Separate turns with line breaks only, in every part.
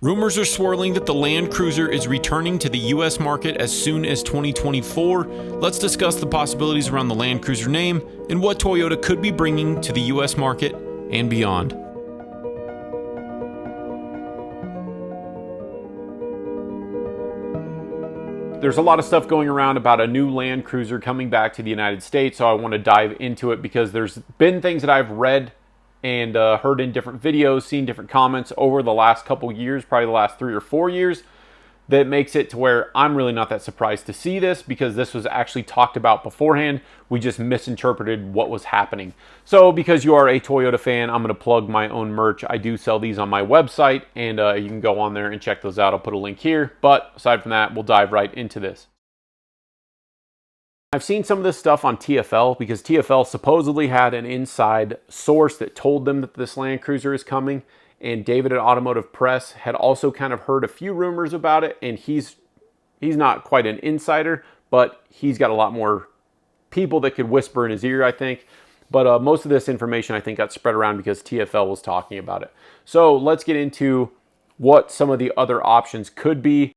Rumors are swirling that the Land Cruiser is returning to the US market as soon as 2024. Let's discuss the possibilities around the Land Cruiser name and what Toyota could be bringing to the US market and beyond.
There's a lot of stuff going around about a new Land Cruiser coming back to the United States, so I want to dive into it because there's been things that I've read and heard in different videos, seen different comments over the last couple years, probably the last 3 or 4 years, that makes it to where I'm really not that surprised to see this because this was actually talked about beforehand. We just misinterpreted what was happening. So because you are a Toyota fan, I'm going to plug my own merch. I do sell these on my website, and you can go on there and check those out. I'll put a link here. But aside from that, we'll dive right into this. I've seen some of this stuff on TFL because TFL supposedly had an inside source that told them that this Land Cruiser is coming, and David at Automotive Press had also kind of heard a few rumors about it, and he's not quite an insider, but he's got a lot more people that could whisper in his ear, I think. But most of this information, I think, got spread around because TFL was talking about it. So let's get into what some of the other options could be.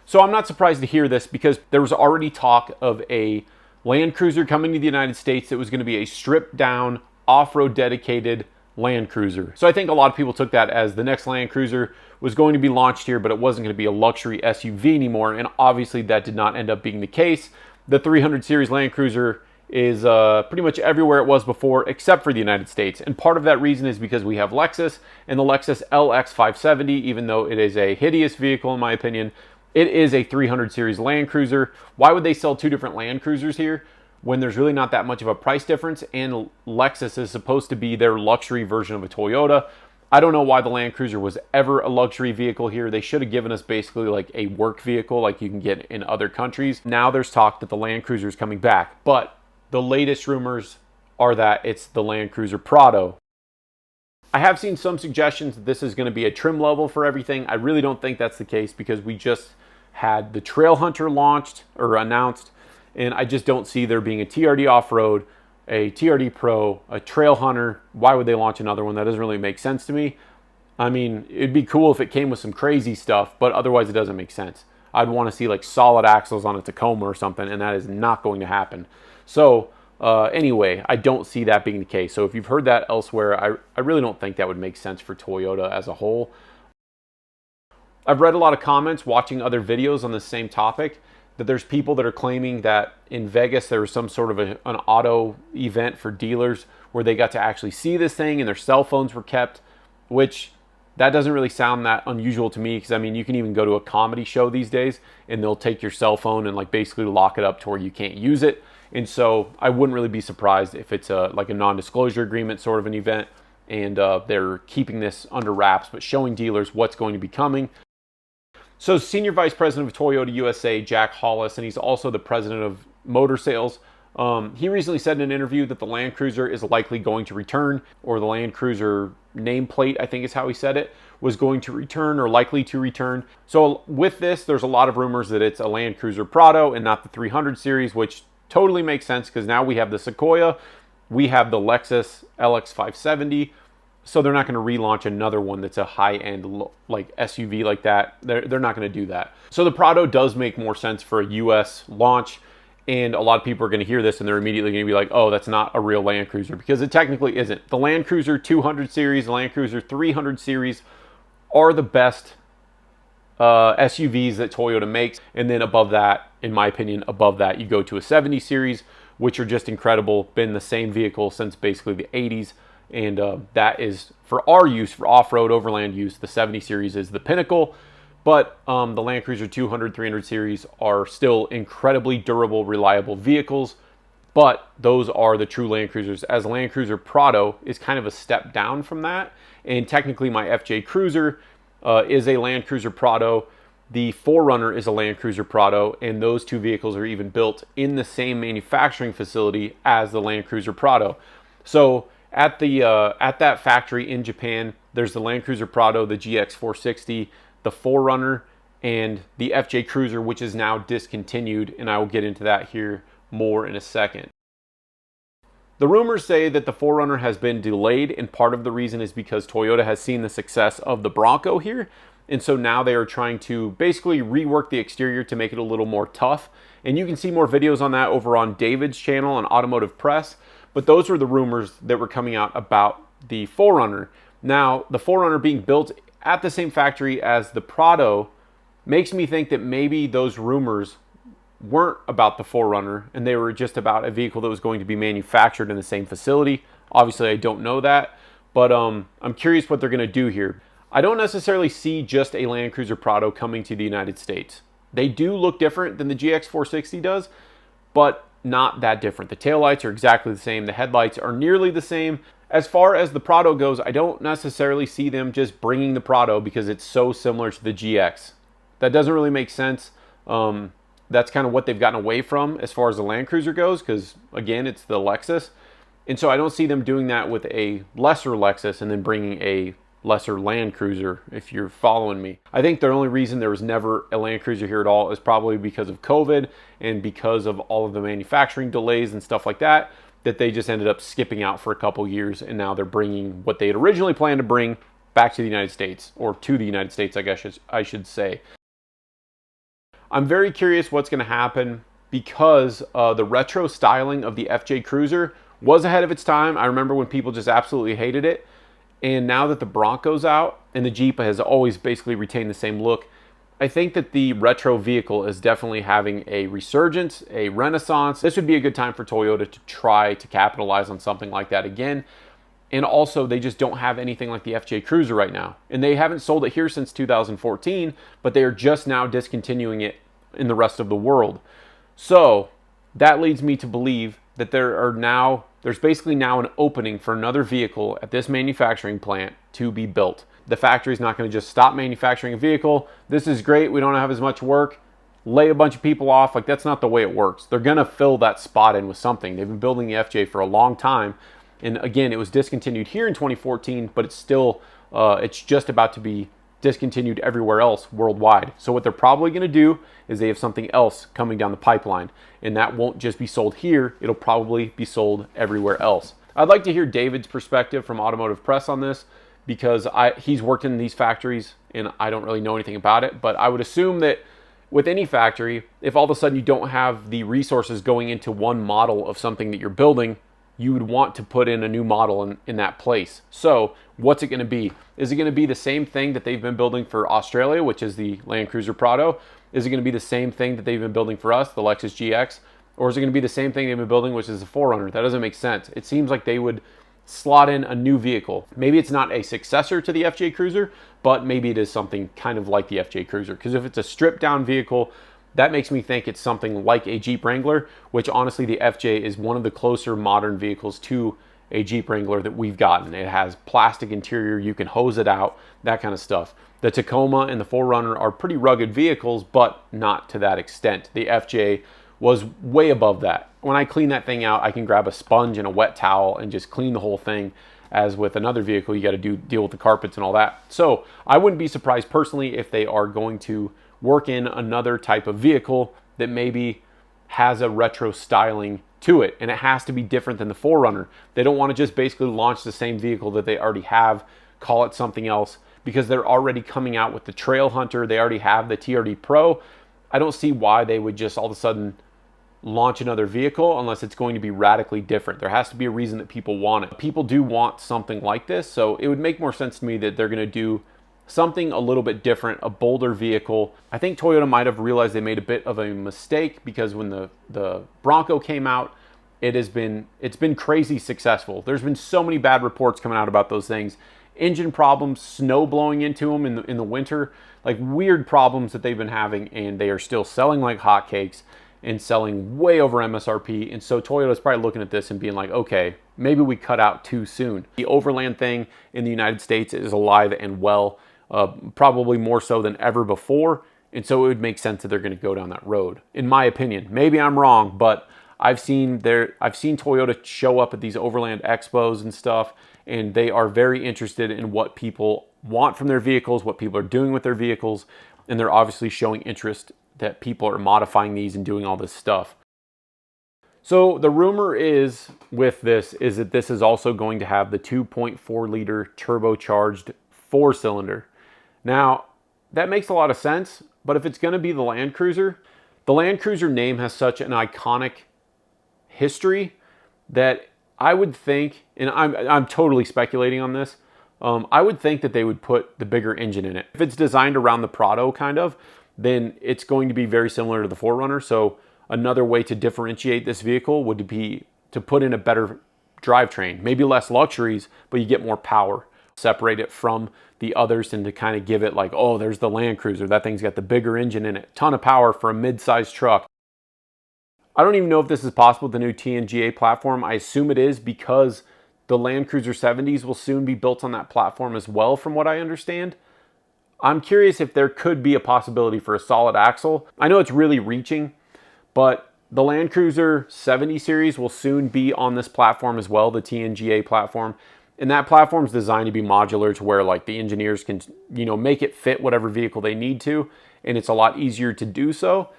So I'm not surprised to hear this because there was already talk of a Land Cruiser coming to the United States that was going to be a stripped down, off-road dedicated Land Cruiser. So I think a lot of people took that as the next Land Cruiser was going to be launched here, but it wasn't going to be a luxury SUV anymore. And obviously that did not end up being the case. The 300 series Land Cruiser is pretty much everywhere it was before except for the United States. And part of that reason is because we have Lexus and the Lexus LX 570, even though it is a hideous vehicle in my opinion. It is a 300 series Land Cruiser. Why would they sell two different Land Cruisers here when there's really not that much of a price difference? And Lexus is supposed to be their luxury version of a Toyota. I don't know why the Land Cruiser was ever a luxury vehicle here. They should have given us basically like a work vehicle like you can get in other countries. Now there's talk that the Land Cruiser is coming back, but the latest rumors are that it's the Land Cruiser Prado. I have seen some suggestions that this is going to be a trim level for everything. I really don't think that's the case because we just had the Trail Hunter launched or announced, and I just don't see there being a TRD Off-Road, a TRD Pro, a Trail Hunter. Why would they launch another one? That doesn't really make sense to me. I mean, it'd be cool if it came with some crazy stuff, but otherwise it doesn't make sense. I'd want to see like solid axles on a Tacoma or something, and that is not going to happen. So anyway, I don't see that being the case. So if you've heard that elsewhere, I really don't think that would make sense for Toyota as a whole. I've read a lot of comments watching other videos on the same topic that there's people that are claiming that in Vegas there was some sort of an auto event for dealers where they got to actually see this thing and their cell phones were kept, which that doesn't really sound that unusual to me because I mean you can even go to a comedy show these days and they'll take your cell phone and like basically lock it up to where you can't use it. And so I wouldn't really be surprised if it's like a non-disclosure agreement sort of an event and they're keeping this under wraps but showing dealers what's going to be coming. So Senior Vice President of Toyota USA, Jack Hollis, and he's also the President of Motor Sales, he recently said in an interview that the Land Cruiser is likely going to return, or the Land Cruiser nameplate, I think is how he said it, was going to return or likely to return. So with this, there's a lot of rumors that it's a Land Cruiser Prado and not the 300 series, which totally makes sense because now we have the Sequoia, we have the Lexus LX 570, so they're not going to relaunch another one that's a high-end like SUV like that. They're not going to do that. So the Prado does make more sense for a US launch, and a lot of people are going to hear this and they're immediately going to be like, oh, that's not a real Land Cruiser, because it technically isn't. The Land Cruiser 200 series, the Land Cruiser 300 series are the best SUVs that Toyota makes, and then above that, in my opinion, above that, you go to a 70 series, which are just incredible. Been the same vehicle since basically the 80s. And that is for our use, for off-road overland use, the 70 series is the pinnacle. But the Land Cruiser 200, 300 series are still incredibly durable, reliable vehicles. But those are the true Land Cruisers. As Land Cruiser Prado is kind of a step down from that. And technically my FJ Cruiser is a Land Cruiser Prado. The 4Runner is a Land Cruiser Prado. And those two vehicles are even built in the same manufacturing facility as the Land Cruiser Prado. So at that factory in Japan, there's the Land Cruiser Prado, the GX 460, the 4Runner, and the FJ Cruiser, which is now discontinued, and I will get into that here more in a second. The rumors say that the 4Runner has been delayed, and part of the reason is because Toyota has seen the success of the Bronco here, and so now they are trying to basically rework the exterior to make it a little more tough. And you can see more videos on that over on David's channel on Automotive Press, but those were the rumors that were coming out about the 4Runner. Now, the 4Runner being built at the same factory as the Prado makes me think that maybe those rumors weren't about the 4Runner and they were just about a vehicle that was going to be manufactured in the same facility. Obviously, I don't know that, but I'm curious what they're going to do here. I don't necessarily see just a Land Cruiser Prado coming to the United States. They do look different than the GX460 does, but not that different. The taillights are exactly the same. The headlights are nearly the same. As far as the Prado goes, I don't necessarily see them just bringing the Prado because it's so similar to the GX. That doesn't really make sense. That's kind of what they've gotten away from as far as the Land Cruiser goes, because again, it's the Lexus. And so I don't see them doing that with a lesser Lexus and then bringing a lesser Land Cruiser, if you're following me. I think the only reason there was never a Land Cruiser here at all is probably because of COVID and because of all of the manufacturing delays and stuff like that, that they just ended up skipping out for a couple years, and now they're bringing what they had originally planned to bring back to the United States, or to the United States, I guess I should say. I'm very curious what's going to happen because the retro styling of the FJ Cruiser was ahead of its time. I remember when people just absolutely hated it. And now that the Bronco's out and the Jeep has always basically retained the same look, I think that the retro vehicle is definitely having a resurgence, a renaissance. This would be a good time for Toyota to try to capitalize on something like that again. And also, they just don't have anything like the FJ Cruiser right now. And they haven't sold it here since 2014, but they are just now discontinuing it in the rest of the world. So that leads me to believe that there's basically now an opening for another vehicle at this manufacturing plant to be built. The factory's not going to just stop manufacturing a vehicle. This is great. We don't have as much work. Lay a bunch of people off. Like, that's not the way it works. They're going to fill that spot in with something. They've been building the FJ for a long time. And again, it was discontinued here in 2014, but it's still, it's just about to be discontinued everywhere else worldwide. So what they're probably going to do is they have something else coming down the pipeline, and that won't just be sold here. It'll probably be sold everywhere else. I'd like to hear David's perspective from Automotive Press on this, because he's worked in these factories and I don't really know anything about it, but I would assume that with any factory, if all of a sudden you don't have the resources going into one model of something that you're building, you would want to put in a new model in that place. So what's it going to be? Is it going to be the same thing that they've been building for Australia, which is the Land Cruiser Prado? Is it going to be the same thing that they've been building for us, the Lexus GX? Or is it going to be the same thing they've been building, which is the 4Runner? That doesn't make sense. It seems like they would slot in a new vehicle. Maybe it's not a successor to the FJ Cruiser, but maybe it is something kind of like the FJ Cruiser. Because if it's a stripped down vehicle, that makes me think it's something like a Jeep Wrangler, which honestly the FJ is one of the closer modern vehicles to a Jeep Wrangler that we've gotten. It has plastic interior, you can hose it out, that kind of stuff. The Tacoma and the 4Runner are pretty rugged vehicles, but not to that extent. The FJ was way above that. When I clean that thing out, I can grab a sponge and a wet towel and just clean the whole thing. As with another vehicle, you got to deal with the carpets and all that. So I wouldn't be surprised personally if they are going to work in another type of vehicle that maybe has a retro styling to it, and it has to be different than the 4Runner. They don't want to just basically launch the same vehicle that they already have, call it something else, because they're already coming out with the Trail Hunter. They already have the TRD Pro. I don't see why they would just all of a sudden launch another vehicle unless it's going to be radically different. There has to be a reason that people want it. People do want something like this, so it would make more sense to me that they're going to do something a little bit different, a bolder vehicle. I think Toyota might have realized they made a bit of a mistake, because when the Bronco came out, it's been crazy successful. There's been so many bad reports coming out about those things. Engine problems, snow blowing into them in the winter, like weird problems that they've been having, and they are still selling like hotcakes and selling way over MSRP. And so Toyota's probably looking at this and being like, okay, maybe we cut out too soon. The Overland thing in the United States is alive and well, probably more so than ever before. And so it would make sense that they're going to go down that road, in my opinion. Maybe I'm wrong, but I've seen Toyota show up at these Overland expos and stuff, and they are very interested in what people want from their vehicles, what people are doing with their vehicles, and they're obviously showing interest that people are modifying these and doing all this stuff. So the rumor is with this is that this is also going to have the 2.4 liter turbocharged 4-cylinder. Now, that makes a lot of sense, but if it's going to be the Land Cruiser name has such an iconic history that I would think, and I'm totally speculating on this, I would think that they would put the bigger engine in it. If it's designed around the Prado kind of, then it's going to be very similar to the 4Runner. So another way to differentiate this vehicle would be to put in a better drivetrain, maybe less luxuries, but you get more power. Separate it from the others and to kind of give it like, oh, there's the Land Cruiser. That thing's got the bigger engine in it. Ton of power for a mid-sized truck. I don't even know if this is possible with the new TNGA platform. I assume it is because the Land Cruiser 70s will soon be built on that platform as well, from what I understand. I'm curious if there could be a possibility for a solid axle. I know it's really reaching, but the Land Cruiser 70 series will soon be on this platform as well, the TNGA platform. And that platform is designed to be modular to where like the engineers can, make it fit whatever vehicle they need to. And it's a lot easier to do so.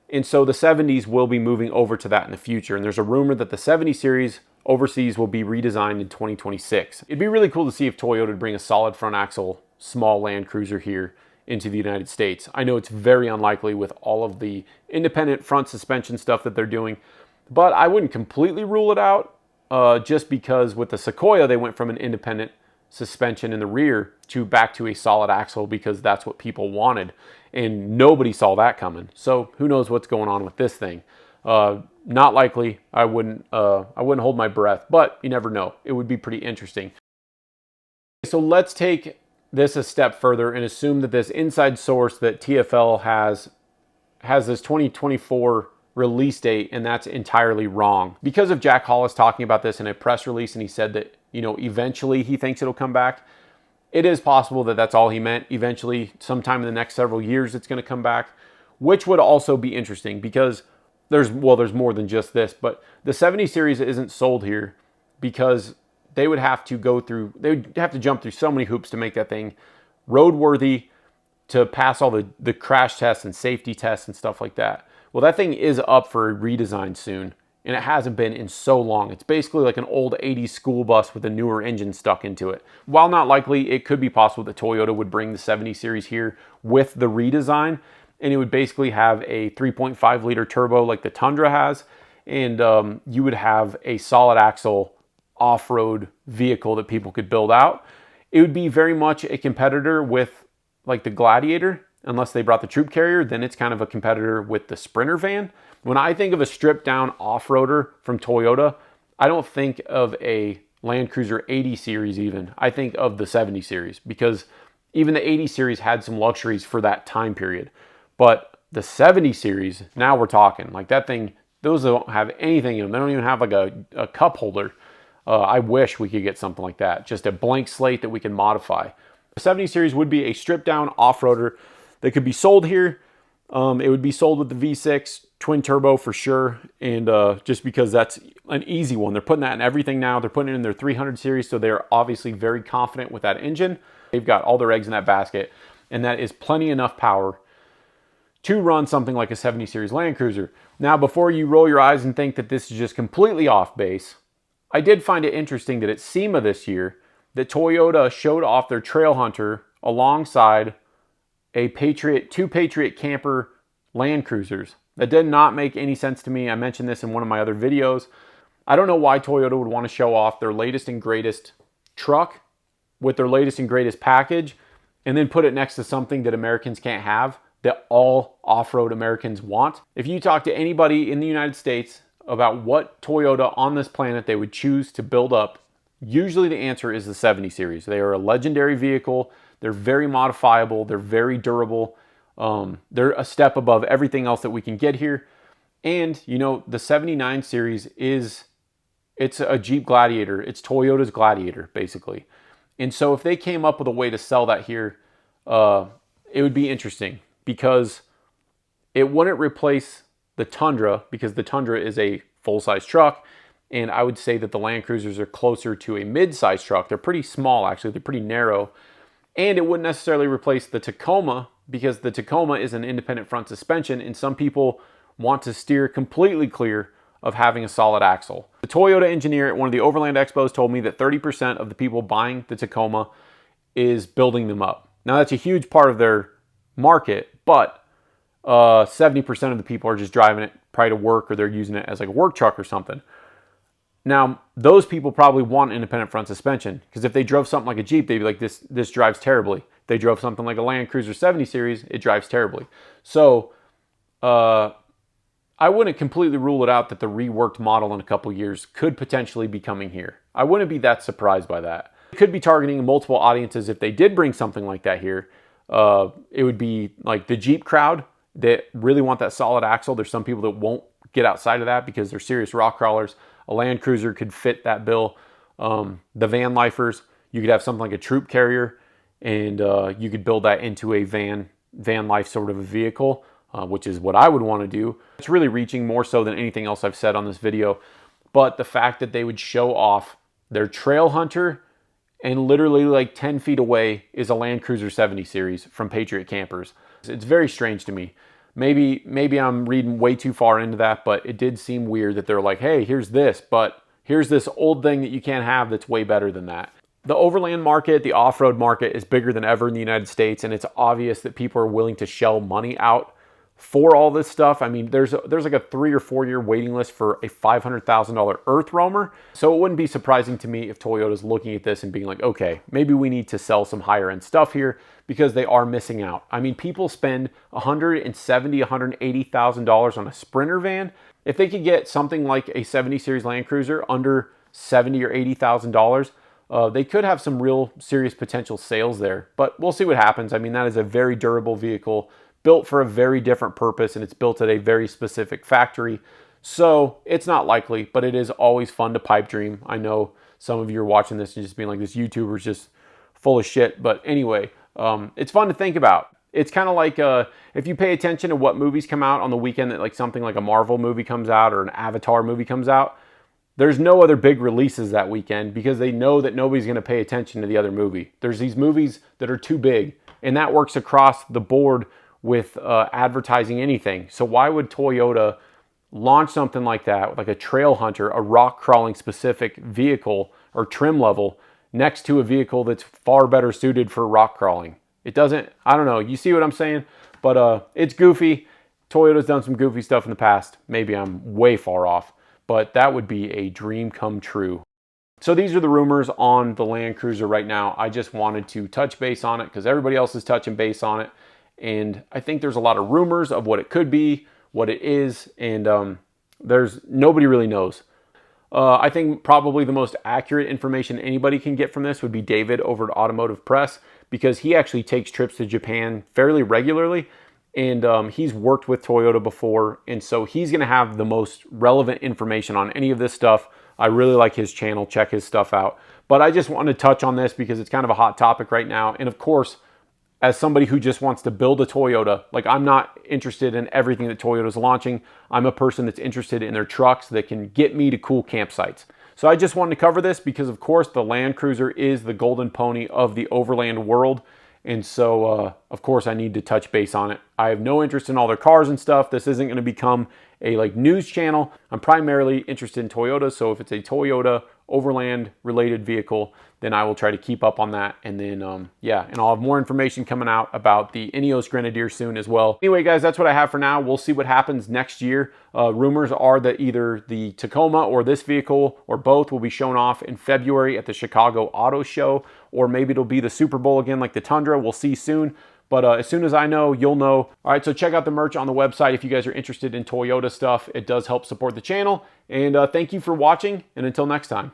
And so the 70s will be moving over to that in the future. And there's a rumor that the 70 series overseas will be redesigned in 2026. It'd be really cool to see if Toyota would bring a solid front axle small Land Cruiser here into the United States. I know it's very unlikely with all of the independent front suspension stuff that they're doing, but I wouldn't completely rule it out. Just because with the Sequoia, they went from an independent suspension in the rear to back to a solid axle because that's what people wanted. And nobody saw that coming. So who knows what's going on with this thing. Not likely. I wouldn't hold my breath, but you never know. It would be pretty interesting. So let's take this a step further and assume that this inside source that TFL has this 2024 release date, and that's entirely wrong. Because of Jack Hollis talking about this in a press release, and he said that, eventually he thinks it'll come back. It is possible that that's all he meant. Eventually, sometime in the next several years, it's going to come back, which would also be interesting because there's more than just this, but the 70 series isn't sold here because they would have to jump through so many hoops to make that thing roadworthy, to pass all the crash tests and safety tests and stuff like that. Well, that thing is up for a redesign soon, and it hasn't been in so long. It's basically like an old 80s school bus with a newer engine stuck into it. While not likely, it could be possible that Toyota would bring the 70 series here with the redesign, and it would basically have a 3.5 liter turbo like the Tundra has, and you would have a solid axle off-road vehicle that people could build out. It would be very much a competitor with like the Gladiator. Unless they brought the Troop Carrier, then it's kind of a competitor with the Sprinter van. When I think of a stripped down off-roader from Toyota, I don't think of a Land Cruiser 80 series even. I think of the 70 series because even the 80 series had some luxuries for that time period. But the 70 series, now we're talking. Like that thing, those don't have anything in them. They don't even have like a cup holder. I wish we could get something like that. Just a blank slate that we can modify. The 70 series would be a stripped down off-roader that could be sold here. It would be sold with the V6 twin turbo for sure. And just because that's an easy one. They're putting that in everything now. They're putting it in their 300 series. So they're obviously very confident with that engine. They've got all their eggs in that basket. And that is plenty enough power to run something like a 70 series Land Cruiser. Now, before you roll your eyes and think that this is just completely off base, I did find it interesting that at SEMA this year, that Toyota showed off their Trail Hunter alongside two Patriot camper Land Cruisers. That did not make any sense to me. I mentioned this in one of my other videos. I don't know why Toyota would want to show off their latest and greatest truck with their latest and greatest package and then put it next to something that Americans can't have, that all off-road Americans want. If you talk to anybody in the United States about what Toyota on this planet they would choose to build up, usually the answer is the 70 series. They are a legendary vehicle. They're very modifiable. They're very durable. They're a step above everything else that we can get here. And, the 79 series it's a Jeep Gladiator. It's Toyota's Gladiator, basically. And so if they came up with a way to sell that here, it would be interesting because it wouldn't replace the Tundra because the Tundra is a full-size truck. And I would say that the Land Cruisers are closer to a mid-size truck. They're pretty small, actually. They're pretty narrow. And it wouldn't necessarily replace the Tacoma because the Tacoma is an independent front suspension and some people want to steer completely clear of having a solid axle. The Toyota engineer at one of the Overland Expos told me that 30% of the people buying the Tacoma is building them up. Now that's a huge part of their market, but 70% of the people are just driving it probably to work, or they're using it as like a work truck or something. Now, those people probably want independent front suspension, because if they drove something like a Jeep, they'd be like, this drives terribly. If they drove something like a Land Cruiser 70 Series, it drives terribly. So I wouldn't completely rule it out that the reworked model in a couple years could potentially be coming here. I wouldn't be that surprised by that. It could be targeting multiple audiences if they did bring something like that here. It would be like the Jeep crowd that really want that solid axle. There's some people that won't get outside of that because they're serious rock crawlers. A Land Cruiser could fit that bill. The van lifers, you could have something like a troop carrier, and you could build that into a van life sort of a vehicle, which is what I would want to do. It's really reaching more so than anything else I've said on this video. But the fact that they would show off their Trail Hunter, and literally like 10 feet away is a Land Cruiser 70 Series from Patriot Campers. It's very strange to me. Maybe I'm reading way too far into that, but it did seem weird that they're like, hey, here's this, but here's this old thing that you can't have that's way better than that. The overland market, the off-road market, is bigger than ever in the United States, and it's obvious that people are willing to shell money out for all this stuff. I mean, there's like a 3 or 4 year waiting list for a $500,000 Earth Roamer. So it wouldn't be surprising to me if Toyota's looking at this and being like, okay, maybe we need to sell some higher end stuff here, because they are missing out. I mean, people spend $170,000, $180,000 on a Sprinter van. If they could get something like a 70 Series Land Cruiser under $70,000 or $80,000, they could have some real serious potential sales there. But we'll see what happens. I mean, that is a very durable vehicle, built for a very different purpose, and it's built at a very specific factory. So it's not likely, but it is always fun to pipe dream. I know some of you are watching this and just being like, this YouTuber's just full of shit. But anyway, it's fun to think about. It's kind of like if you pay attention to what movies come out on the weekend, that like something like a Marvel movie comes out or an Avatar movie comes out, there's no other big releases that weekend because they know that nobody's going to pay attention to the other movie. There's these movies that are too big, and that works across the board with advertising anything. So why would Toyota launch something like that, like a Trail Hunter, a rock crawling specific vehicle or trim level, next to a vehicle that's far better suited for rock crawling? It doesn't, I don't know, you see what I'm saying? But it's goofy. Toyota's done some goofy stuff in the past. Maybe I'm way far off, but that would be a dream come true. So these are the rumors on the Land Cruiser right now. I just wanted to touch base on it because everybody else is touching base on it. And I think there's a lot of rumors of what it could be, what it is, and nobody really knows. I think probably the most accurate information anybody can get from this would be David over at Automotive Press, because he actually takes trips to Japan fairly regularly, and he's worked with Toyota before, and so he's going to have the most relevant information on any of this stuff. I really like his channel. Check his stuff out. But I just wanted to touch on this because it's kind of a hot topic right now, and of course, as somebody who just wants to build a Toyota, like I'm not interested in everything that Toyota's launching. I'm a person that's interested in their trucks that can get me to cool campsites. So I just wanted to cover this because, of course, the Land Cruiser is the golden pony of the overland world. And so, of course, I need to touch base on it. I have no interest in all their cars and stuff. This isn't going to become a news channel. I'm primarily interested in Toyota. So if it's a Toyota overland related vehicle, then I will try to keep up on that. And then, and I'll have more information coming out about the Ineos Grenadier soon as well. Anyway, guys, that's what I have for now. We'll see what happens next year. Rumors are that either the Tacoma or this vehicle or both will be shown off in February at the Chicago Auto Show, or maybe it'll be the Super Bowl again like the Tundra. We'll see soon. But as soon as I know, you'll know. All right, so check out the merch on the website if you guys are interested in Toyota stuff. It does help support the channel. And thank you for watching, and until next time.